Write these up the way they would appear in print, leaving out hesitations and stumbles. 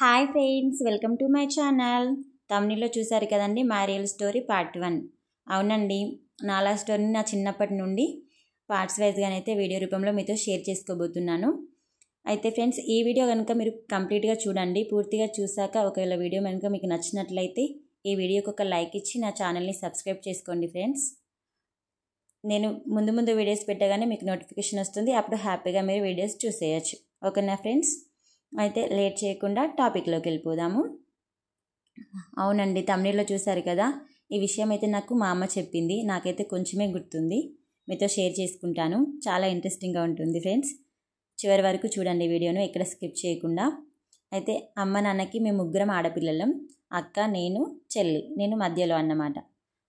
Hi friends, welcome to my channel. తమిళలో చూసారు కదండి, మై రియల్ స్టోరీ పార్ట్ 1. అవునండి, నాలా స్టోరీని నా చిన్నప్పటి నుండి పార్ట్స్ వైజ్గానైతే వీడియో రూపంలో మీతో షేర్ చేసుకోబోతున్నాను. అయితే ఫ్రెండ్స్, ఈ వీడియో కనుక మీరు కంప్లీట్గా చూడండి. పూర్తిగా చూసాక ఒకవేళ వీడియో కనుక మీకు నచ్చినట్లయితే ఈ వీడియోకి ఒక లైక్ ఇచ్చి నా ఛానల్ని సబ్స్క్రైబ్ చేసుకోండి ఫ్రెండ్స్. నేను ముందు వీడియోస్ పెట్టగానే మీకు నోటిఫికేషన్ వస్తుంది. అప్పుడు హ్యాపీగా మీరు వీడియోస్ చూసేయచ్చు. ఓకేనా ఫ్రెండ్స్? అయితే లేట్ చేయకుండా టాపిక్లోకి వెళ్ళిపోదాము. అవునండి, తమిళలో చూసారు కదా, ఈ విషయం అయితే నాకు మా అమ్మ చెప్పింది. నాకైతే కొంచెమే గుర్తుంది, మీతో షేర్ చేసుకుంటాను. చాలా ఇంట్రెస్టింగ్గా ఉంటుంది ఫ్రెండ్స్. చివరి వరకు చూడండి వీడియోను, ఎక్కడ స్కిప్ చేయకుండా. అయితే అమ్మ నాన్నకి మేము ముగ్గురం ఆడపిల్లలం. అక్క, నేను, చెల్లి. నేను మధ్యలో అన్నమాట.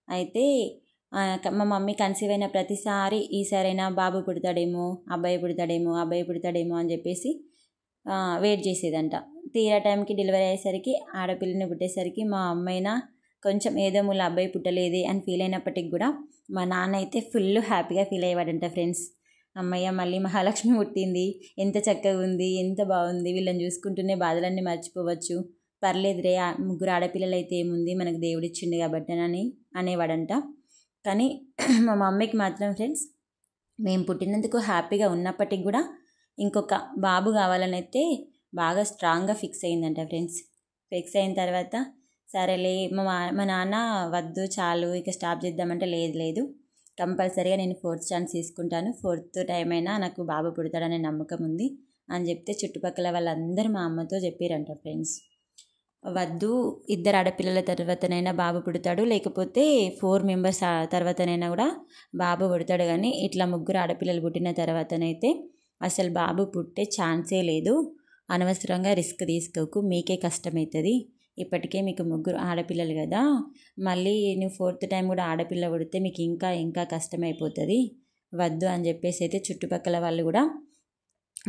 అయితే మా మమ్మీ కన్సీవ్ అయిన ప్రతిసారి ఈసారైనా బాబు పుడతాడేమో, అబ్బాయి పుడతాడేమో అని చెప్పేసి వెయిట్ చేసేదంట. తీరా టైంకి డెలివరీ అయ్యేసరికి, ఆడపిల్లని పుట్టేసరికి మా అమ్మైనా కొంచెం ఏదో మూల అబ్బాయి పుట్టలేదే అని ఫీల్ అయినప్పటికి కూడా మా నాన్న అయితే ఫుల్ హ్యాపీగా ఫీల్ అయ్యేవాడంట ఫ్రెండ్స్. అమ్మయ్య, మళ్ళీ మహాలక్ష్మి పుట్టింది, ఎంత చక్కగా ఉంది, ఎంత బాగుంది, వీళ్ళని చూసుకుంటూనే బాధలన్నీ మర్చిపోవచ్చు, పర్లేదురే, ముగ్గురు ఆడపిల్లలు అయితే ఏముంది, మనకు దేవుడిచ్చిండు కాబట్టి అని అనేవాడంట. కానీ మా మమ్మీకి మాత్రం ఫ్రెండ్స్, మేము పుట్టినందుకు హ్యాపీగా ఉన్నప్పటికి కూడా ఇంకొక బాబు కావాలని అయితే బాగా స్ట్రాంగ్గా ఫిక్స్ అయిందంట ఫ్రెండ్స్. ఫిక్స్ అయిన తర్వాత సరేలే, మా నాన్న వద్దు చాలు ఇక స్టాప్ చేద్దామంటే లేదు కంపల్సరీగా నేను 4th ఛాన్స్ తీసుకుంటాను, 4th టైం అయినా నాకు బాబు పుడతాడనే నమ్మకం ఉంది అని చెప్తే చుట్టుపక్కల వాళ్ళందరూ మా అమ్మతో చెప్పారంట ఫ్రెండ్స్. వద్దు, 2 ఆడపిల్లల తర్వాతనైనా బాబు పుడతాడు, లేకపోతే 4 మెంబర్స్ తర్వాతనైనా కూడా బాబు పుడతాడు, కానీ ఇట్లా 3 ఆడపిల్లలు పుట్టిన తర్వాతనైతే అసలు బాబు పుట్టే ఛాన్సే లేదు, అనవసరంగా రిస్క్ తీసుకోకు, మీకే కష్టమవుతుంది, ఇప్పటికే మీకు 3 ఆడపిల్లలు కదా, మళ్ళీ నువ్వు 4th టైం కూడా ఆడపిల్ల పుడితే మీకు ఇంకా కష్టమైపోతుంది, వద్దు అని చెప్పేసి అయితే చుట్టుపక్కల వాళ్ళు కూడా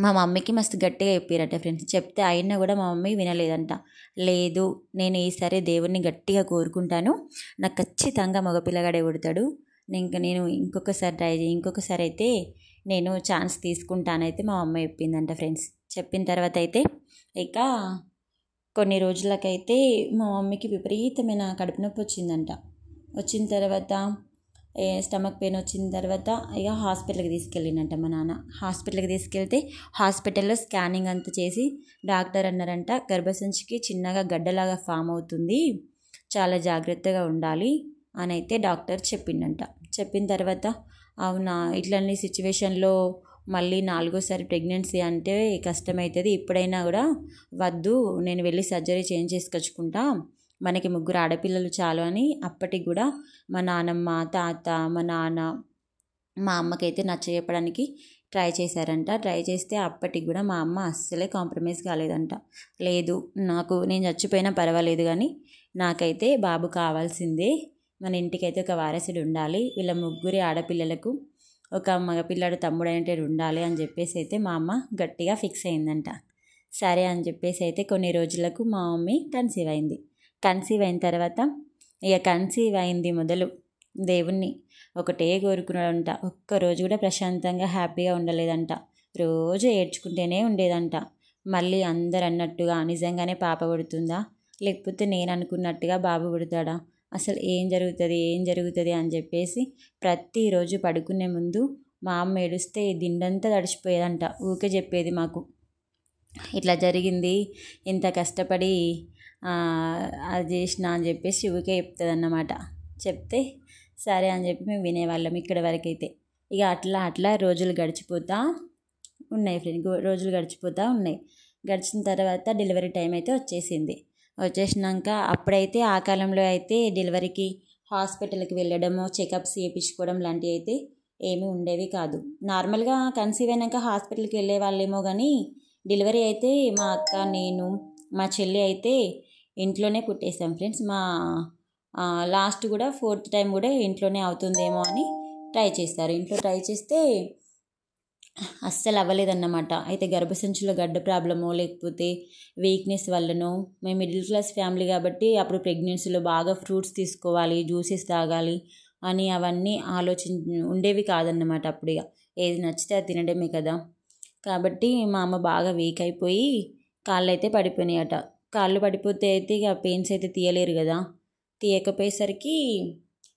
మా మమ్మీకి మస్తు గట్టిగా చెప్పారట ఫ్రెండ్స్. చెప్తే అయినా కూడా మా మమ్మీ వినలేదంట. లేదు, నేను ఈసారి దేవుడిని గట్టిగా కోరుకుంటాను, నాకు ఖచ్చితంగా మగపిల్లగాడే పుడతాడు, నేను ఇంకొకసారి అయితే నేను ఛాన్స్ తీసుకుంటానైతే మా మమ్మీ చెప్పిందంట ఫ్రెండ్స్. చెప్పిన తర్వాత అయితే ఇక కొన్ని రోజులకైతే మా మమ్మీకి విపరీతమైన కడుపు నొప్పి వచ్చిందంట. వచ్చిన తర్వాత స్టమక్ పెయిన్ వచ్చిన తర్వాత ఇక హాస్పిటల్కి తీసుకెళ్ళిందంట మా నాన్న. హాస్పిటల్కి తీసుకెళ్తే హాస్పిటల్లో స్కానింగ్ అంతా చేసి డాక్టర్ అన్నారంట, గర్భసంచికి చిన్నగా గడ్డలాగా ఫామ్ అవుతుంది, చాలా జాగ్రత్తగా ఉండాలి అని అయితే డాక్టర్ చెప్పిండంట. చెప్పిన తర్వాత అవునా, ఇట్లాంటి సిచ్యువేషన్లో మళ్ళీ 4వ సారి ప్రెగ్నెన్సీ అంటే కష్టమవుతుంది, ఇప్పుడైనా కూడా వద్దు, నేను వెళ్ళి సర్జరీ చేసుకొచ్చుకుంటా, మనకి 3 ఆడపిల్లలు చాలు అని అప్పటికి కూడా మా నాన్నమ్మ, తాత, మా నాన్న, మా అమ్మకైతే నచ్చజెప్పడానికి ట్రై చేశారంట. ట్రై చేస్తే అప్పటికి కూడా మా అమ్మ అస్సలే కాంప్రమైజ్ కాలేదంట. లేదు, నేను చచ్చిపోయినా పర్వాలేదు, కానీ నాకైతే బాబు కావాల్సిందే, మన ఇంటికైతే ఒక వారసుడు ఉండాలి, వీళ్ళ 3 ఆడపిల్లలకు ఒక మగపిల్లాడు తమ్ముడు అనేటివి ఉండాలి అని చెప్పేసి అయితే మా అమ్మ గట్టిగా ఫిక్స్ అయిందంట. సరే అని చెప్పేసి అయితే కొన్ని రోజులకు మా మమ్మీ కన్సీవ్ అయింది. కన్సీవ్ అయిన తర్వాత ఇక కన్సీవ్ అయింది మొదలు దేవుణ్ణి ఒకటే కోరుకున్నాడంట. ఒక్కరోజు కూడా ప్రశాంతంగా హ్యాపీగా ఉండలేదంట. రోజు ఏడ్చుకుంటూనే ఉండేదంట. మళ్ళీ అందరు అన్నట్టుగా నిజంగానే పాప పుడుతుందా, లేకపోతే నేను అనుకున్నట్టుగా బాబు పుడతాడా, అసలు ఏం జరుగుతుంది అని చెప్పేసి ప్రతిరోజు పడుకునే ముందు మా అమ్మ ఏడుస్తే దిండంతా తడిచిపోయేదంట. ఊకే చెప్పేది మాకు, ఇట్లా జరిగింది, ఇంత కష్టపడి అది చేసిన అని చెప్పేసి ఊకే చెప్తుంది అన్నమాట. చెప్తే సరే అని చెప్పి మేము వినేవాళ్ళం ఇక్కడ వరకైతే. ఇక అట్లా రోజులు గడిచిపోతూ ఉన్నాయి ఫ్రెండ్, గడిచిన తర్వాత డెలివరీ టైం అయితే వచ్చేసినాక అప్పుడైతే ఆ కాలంలో అయితే డెలివరీకి హాస్పిటల్కి వెళ్ళడము, చెకప్స్ చేయించుకోవడం లాంటివి అయితే ఏమీ ఉండేవి కాదు. నార్మల్గా కన్సీవ్ అయినాక హాస్పిటల్కి వెళ్ళే వాళ్ళేమో, కానీ డెలివరీ అయితే మా అక్క, నేను, మా చెల్లి అయితే ఇంట్లోనే పుట్టేసాం ఫ్రెండ్స్. మా లాస్ట్ కూడా 4th టైం కూడా ఇంట్లోనే అవుతుందేమో అని ట్రై చేస్తారు. ఇంట్లో ట్రై చేస్తే అస్సలు అవ్వలేదన్నమాట. అయితే గర్భసంచిలో గడ్డ ప్రాబ్లమో లేకపోతే వీక్నెస్ వల్లనో, మేము మిడిల్ క్లాస్ ఫ్యామిలీ కాబట్టి అప్పుడు ప్రెగ్నెన్సీలో బాగా ఫ్రూట్స్ తీసుకోవాలి, జ్యూసెస్ తాగాలి అని అవన్నీ ఉండేవి కాదన్నమాట. అప్పుడు ఇక ఏది నచ్చితే అది తినడమే కదా. కాబట్టి మా అమ్మ బాగా వీక్ అయిపోయి కాళ్ళు అయితే పడిపోయినాయట. కాళ్ళు పడిపోతే అయితే ఇక పెయిన్స్ అయితే తీయలేరు కదా, తీయకపోయేసరికి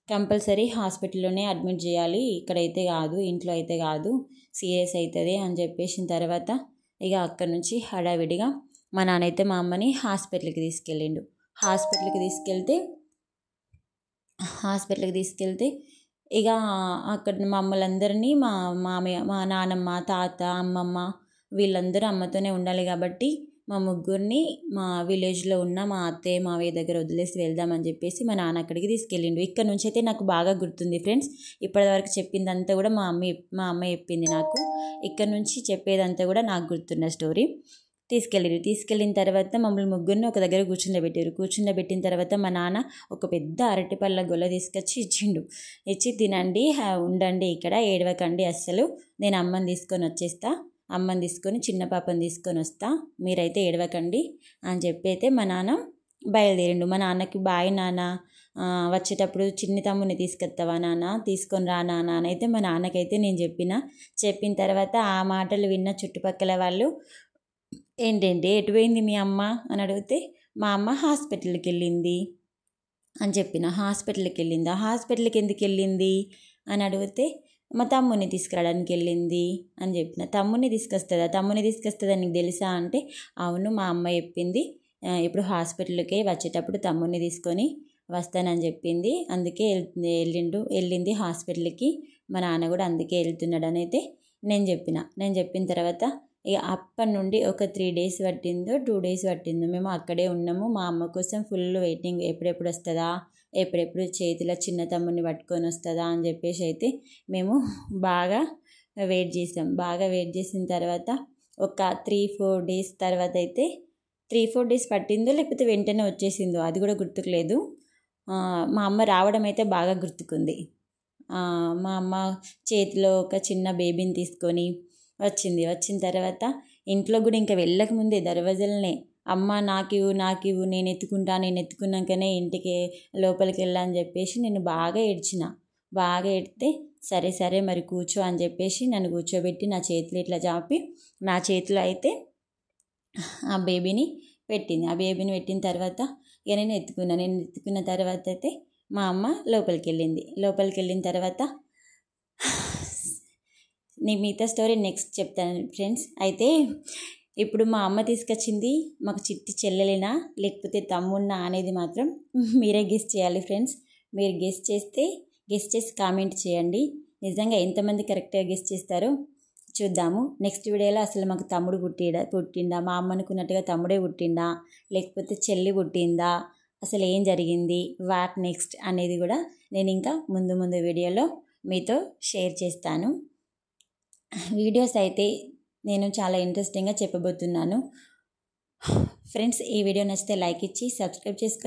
కంపల్సరీ హాస్పిటల్లోనే అడ్మిట్ చేయాలి, ఇక్కడైతే కాదు, ఇంట్లో అయితే కాదు, సీరియస్ అవుతుంది అని చెప్పేసిన తర్వాత ఇక అక్కడి నుంచి హడావిడిగా మా నాన్న అయితే మా అమ్మని హాస్పిటల్కి తీసుకెళ్ళిండు. హాస్పిటల్కి తీసుకెళ్తే ఇక అక్కడ మమ్మల్ని అందరినీ మా మామయ్య, మా నానమ్మ, తాత, అమ్మమ్మ వీళ్ళందరూ అమ్మతోనే ఉండాలి కాబట్టి మా ముగ్గురిని మా విలేజ్లో ఉన్న మా అత్తయ్య మావయ్య దగ్గర వదిలేసి వెళ్దామని చెప్పేసి మా నాన్న అక్కడికి తీసుకెళ్ళిండు. ఇక్కడ నుంచి అయితే నాకు బాగా గుర్తుంది ఫ్రెండ్స్, ఇప్పటివరకు చెప్పిందంతా కూడా మా అమ్మ చెప్పింది నాకు. ఇక్కడ నుంచి చెప్పేదంతా కూడా నాకు గుర్తున్న స్టోరీ. తీసుకెళ్ళిన తర్వాత మమ్మల్ని ముగ్గురిని ఒక దగ్గర కూర్చుండబెట్టిన తర్వాత మా నాన్న ఒక పెద్ద అరటిపళ్ళ గొల్ల తీసుకొచ్చి ఇచ్చి తినండి, ఉండండి ఇక్కడ, ఏడవకండి అస్సలు, నేను అమ్మని తీసుకొని చిన్న పాపని తీసుకొని వస్తా, మీరైతే ఏడవకండి అని చెప్పి అయితే మా నాన్న బయలుదేరిండు. మా నాన్నకి బాయ్ నాన్న, వచ్చేటప్పుడు చిన్ని తమ్ముని తీసుకొస్తావా నాన్న, తీసుకొని రా నాన్న అని అయితే మా నాన్నకైతే నేను చెప్పిన తర్వాత ఆ మాటలు విన్న చుట్టుపక్కల వాళ్ళు, ఏంటంటే ఎటు పోయింది మీ అమ్మ అని అడిగితే మా అమ్మ హాస్పిటల్కి వెళ్ళింది అని చెప్పిన. హాస్పిటల్కి ఎందుకు వెళ్ళింది అని అడిగితే మా తమ్ముని తీసుకురావడానికి వెళ్ళింది అని చెప్పిన. తమ్ముని తీసుకొస్తుందా నీకు తెలుసా అంటే, అవును మా అమ్మ చెప్పింది, ఇప్పుడు హాస్పిటల్కి వచ్చేటప్పుడు తమ్ముని తీసుకొని వస్తానని చెప్పింది, అందుకే వెళ్ళింది హాస్పిటల్కి, మా నాన్న కూడా అందుకే వెళ్తున్నాడు అని అయితే నేను చెప్పిన తర్వాత ఇక అప్పటి నుండి ఒక 3 days పట్టిందో 2 days పట్టిందో మేము అక్కడే ఉన్నాము. మా అమ్మ కోసం ఫుల్ వెయిటింగ్, ఎప్పుడెప్పుడు వస్తుందా, ఎప్పుడెప్పుడు చేతిలో చిన్న తమ్ముని పట్టుకొని వస్తుందా అని చెప్పేసి అయితే మేము బాగా వెయిట్ చేసిన తర్వాత ఒక 3-4 days తర్వాత అయితే 3-4 days పట్టిందో లేకపోతే వెంటనే వచ్చేసిందో అది కూడా గుర్తుకులేదు. మా అమ్మ రావడం అయితే బాగా గుర్తుకుంది. మా అమ్మ చేతిలో ఒక చిన్న బేబీని తీసుకొని వచ్చిన తర్వాత ఇంట్లో కూడా ఇంకా వెళ్ళకముందే దర్వాజలనే, అమ్మ నాకివ్వు నేను ఎత్తుకున్నాకనే ఇంటికి లోపలికి వెళ్ళని చెప్పేసి నేను బాగా ఏడితే సరే మరి కూర్చో అని చెప్పేసి నన్ను కూర్చోబెట్టి నా చేతులు ఇట్లా చాపి నా చేతిలో అయితే ఆ బేబీని పెట్టిన తర్వాత ఇక నేను ఎత్తుకున్న తర్వాత అయితే మా అమ్మ లోపలికి వెళ్ళిన తర్వాత మిగతా స్టోరీ నెక్స్ట్ చెప్తాను ఫ్రెండ్స్. అయితే ఇప్పుడు మా అమ్మ తీసుకొచ్చింది మాకు చిట్టి చెల్లెలేనా లేకపోతే తమ్ముడినా అనేది మాత్రం మీరే గెస్ చేయాలి ఫ్రెండ్స్. మీరు గెస్ చేసి కామెంట్ చేయండి. నిజంగా ఎంతమంది కరెక్ట్గా గెస్ చేస్తారో చూద్దాము. నెక్స్ట్ వీడియోలో అసలు మాకు తమ్ముడు పుట్టిండా, మా అమ్మ అనుకున్నట్టుగా తమ్ముడే పుట్టిండా లేకపోతే చెల్లి పుట్టిందా, అసలు ఏం జరిగింది, వాట్ నెక్స్ట్ అనేది కూడా నేను ఇంకా ముందు వీడియోలో మీతో షేర్ చేస్తాను. వీడియోస్ అయితే నేను చాలా ఇంట్రెస్టింగ్గా చెప్పబోతున్నాను ఫ్రెండ్స్. ఈ వీడియో నచ్చితే లైక్ ఇచ్చి సబ్స్క్రైబ్ చేసుకొని